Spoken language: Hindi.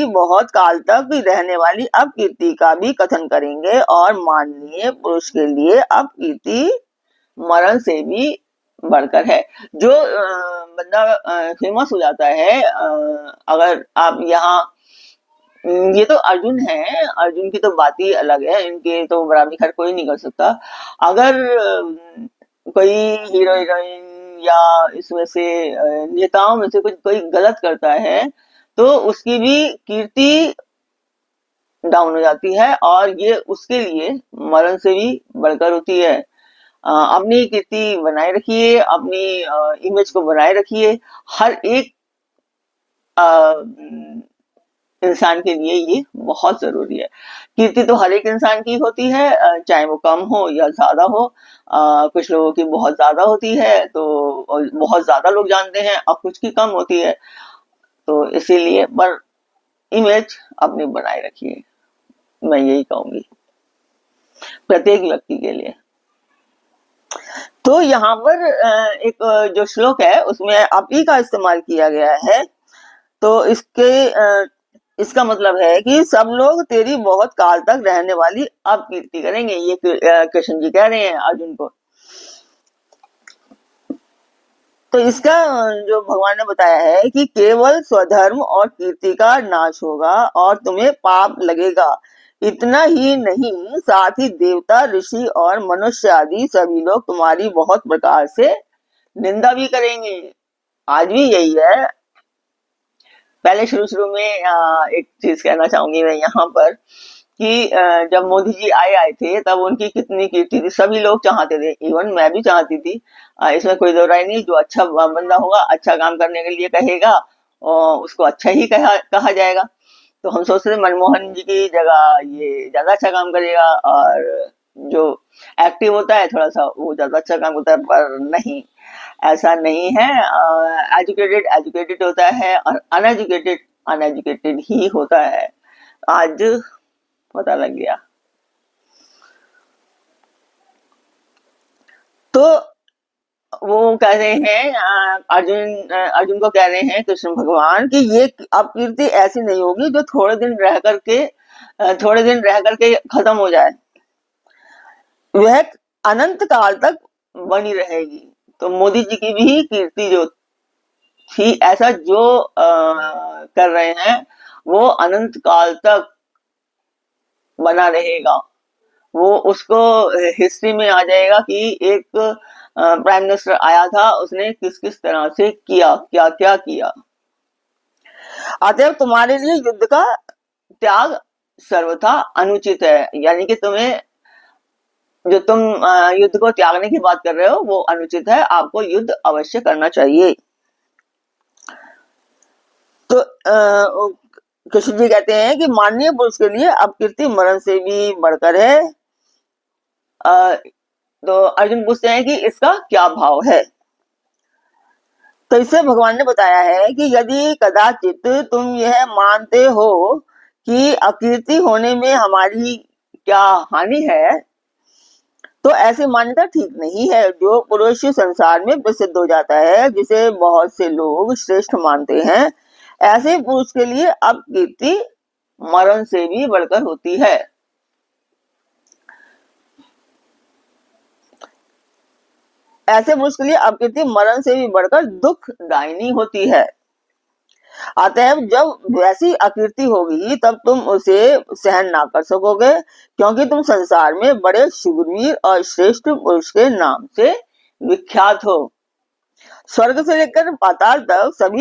बहुत काल तक रहने वाली अपकीर्ति का भी कथन करेंगे और माननीय पुरुष के लिए अपकीर्ति मरण से भी बढ़कर है। जो बंदा फेमस हो जाता है, अगर आप यहाँ, ये तो अर्जुन है, अर्जुन की तो बात ही अलग है, इनके तो बराबरी खैर कोई नहीं कर सकता। अगर कोई हीरो हीरोइन या इसमें से नेताओं में से कुछ कोई गलत करता है तो उसकी भी कीर्ति डाउन हो जाती है और ये उसके लिए मरण से भी बढ़कर होती है। अपनी कीर्ति बनाए रखिए, अपनी इमेज को बनाए रखिए। हर एक इंसान के लिए ये बहुत जरूरी है। कीर्ति तो हर एक इंसान की होती है, चाहे वो कम हो या ज्यादा हो। कुछ लोगों की बहुत ज्यादा होती है तो बहुत ज्यादा लोग जानते हैं, और कुछ की कम होती है। तो इसीलिए पर इमेज अपनी बनाए रखिए, मैं यही कहूंगी प्रत्येक व्यक्ति के लिए। तो यहाँ पर एक जो श्लोक है उसमें अपी का इस्तेमाल किया गया है। तो इसका मतलब है कि सब लोग तेरी बहुत काल तक रहने वाली अपकीर्ति करेंगे, ये कृष्ण जी कह रहे हैं अर्जुन को। तो इसका जो भगवान ने बताया है कि केवल स्वधर्म और कीर्ति का नाश होगा और तुम्हें पाप लगेगा। इतना ही नहीं, साथ ही देवता, ऋषि और मनुष्य आदि सभी लोग तुम्हारी बहुत प्रकार से निंदा भी करेंगे। आज भी यही है। पहले शुरू में एक चीज कहना चाहूंगी मैं यहाँ पर कि जब मोदी जी आए थे तब उनकी कितनी कीर्ति थी, सभी लोग चाहते थे, इवन मैं भी चाहती थी। इसमें कोई दो राय नहीं। जो अच्छा बंदा होगा, अच्छा काम करने के लिए कहेगा, और उसको अच्छा ही कहा जाएगा। तो हम सोचते थे मनमोहन जी की जगह ये ज्यादा अच्छा काम करेगा, और जो एक्टिव होता है थोड़ा सा वो ज्यादा अच्छा काम होता है, पर नहीं, ऐसा नहीं है। एजुकेटेड एजुकेटेड होता है और अनएजुकेटेड अनएजुकेटेड ही होता है। आज पता लग गया। तो वो कह रहे हैं, अर्जुन को कह रहे हैं कृष्ण भगवान कि ये अपकीर्ति ऐसी नहीं होगी जो थोड़े दिन रह करके खत्म हो जाए, वह अनंत काल तक बनी रहेगी। तो मोदी जी की भी कीर्ति जो थी, ऐसा जो कर रहे हैं वो अनंत काल तक बना रहेगा। वो उसको हिस्ट्री में आ जाएगा कि एक प्राइम मिनिस्टर आया था, उसने किस किस तरह से किया, क्या क्या किया। अतएव तुम्हारे लिए युद्ध का त्याग सर्वथा अनुचित है। यानी कि तुम्हें, जो तुम युद्ध को त्यागने की बात कर रहे हो वो अनुचित है, आपको युद्ध अवश्य करना चाहिए। तो कृष्ण जी कहते हैं कि माननीय पुरुष के लिए अपकीर्ति मरण से भी बढ़कर है। तो अर्जुन पूछते हैं कि इसका क्या भाव है। तो इससे भगवान ने बताया है कि यदि कदाचित तुम यह मानते हो कि अकीर्ति होने में हमारी क्या हानि है, तो ऐसी मान्यता ठीक नहीं है। जो पुरुष संसार में प्रसिद्ध हो जाता है, जिसे बहुत से लोग श्रेष्ठ मानते हैं, ऐसे पुरुष के लिए अपकीर्ति मरण से भी बढ़कर होती है। ऐसे पुरुष के लिए अपकीर्ति मरण से भी बढ़कर दुखदायिनी होती है। अतएव जब वैसी अकीर्ति होगी तब तुम उसे सहन ना कर सकोगे, क्योंकि तुम संसार में बड़े शूरवीर और श्रेष्ठ पुरुष के नाम से विख्यात हो। स्वर्ग से लेकर पाताल तक सभी